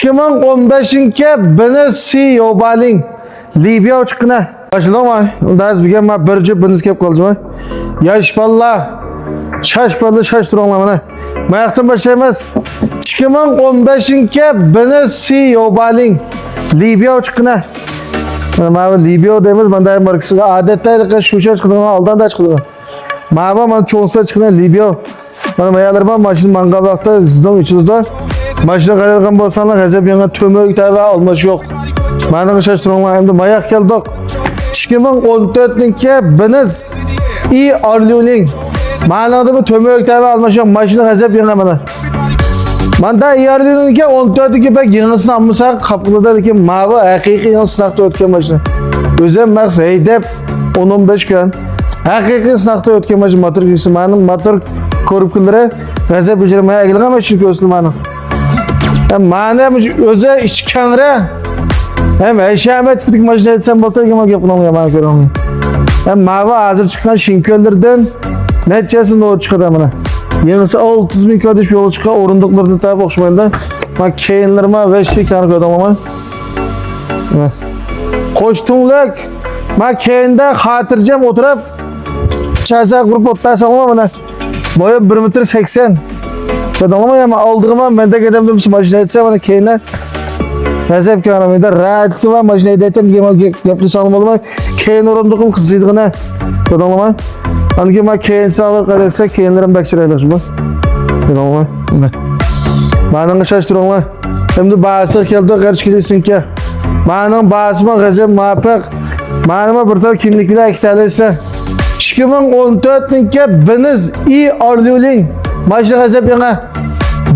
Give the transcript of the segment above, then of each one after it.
2015-ki beni CEO baling Libya uçkına. Başlamay. Undaz bir gün bir cüp biniz kep kalacağım. Yaş balla. Şaş balla şaş duranlar bana. Mayaktan başlayamaz. 2015-ki beni CEO baling Libya uçkına. Mava Libya demiz ben de markası adetler şu şey çıkıyor aldan da çıkıyor. Mava ben çoğunsa çıkıyor Libya. Ben mayalarıma maşın mangavakta zidon içinde. Maşına karargan bolsanlar gazep yana tömök tabi almış yok. Bana şaştıranlar hem de mayak geldik. 2014'ninki biniz iyi arlıyorling. Bana da bu tömök tabi almış yok. Maşına gazep yana bana. Ben de iyi arlıyorlinki 14'ninki pek yanısını almışlar. Kapıda ki mavi hakiki yanı sınakta ötken maşına. Özem maks heydep 10-15 gün. Hakiki sınakta ötken maşına motor gibisi. Benim motor korupkunları gazep becirmeye ilgili ama çünkü özlüm benim. Mane öze içkenre hem eşyamet fitik majına etsem bolta gibi yapılamıyor bana göre. Hem mavi hazır çıkan şinköllerden netçesi o çıkıyor bana. Yenisi 30 bin kardeş yolu çıkan orunduklarını tabi okşamayında. Ben keyinlerime ve şikanı koydum ama. Koştunluk. Ben keyinde hatırcam oturup çaysa grup otlaysam ama bana. Boyu 1,80 m. Kadalama ya aldığıma ben de gedemdim majına etse bana keyine. Gazep kanamıydı. Rahatlıkla var majına edetem yaptı salmalı mı? Keyin orunduğum kızıydığına. Kadalama. Anki ma keyin sağlık kadese keyinlerim bakçıraydık şu bu. Kadalama. Bana şaştırma. Hem de bağısı geldi karşı gidesin ki. Bana bağısıma gazep muhabbet. Bana bir tal kimlikle iktidarıysa. 2014'ninki biniz iyi arlıyorling. Başına gazep yana.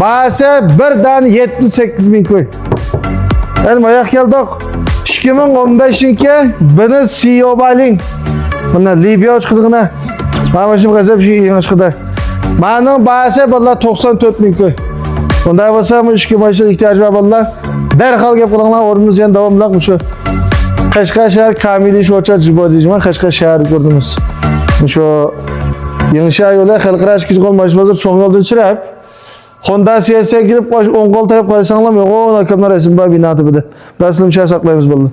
Bağısı bir tane 78 bin koy. Yani ayak geldik. 2015'inki beni CEO baling. Buna Libya çıkıdığına. Bana başım gazep şey yeni çıkıdı. Bana bağısı valla 94 bin koy. Bunda yapasam 2 başlık ihtiyacı var valla. Derhal gep kulağına orumuz yani devamlı şu. Kaşkayşehir Kamili şu uçak cıbı diyeceğim. Kaşkayşehir gördünüz. Şu Yığınşa yola halkara aşkıcı olmaş bazır çoğun yoldan çırayıp Honda siyasiye gidip 10 kol taraf koysanlar mı? O nakamlar resim var binatı bir de. Başlığım şey saklayımız buldu.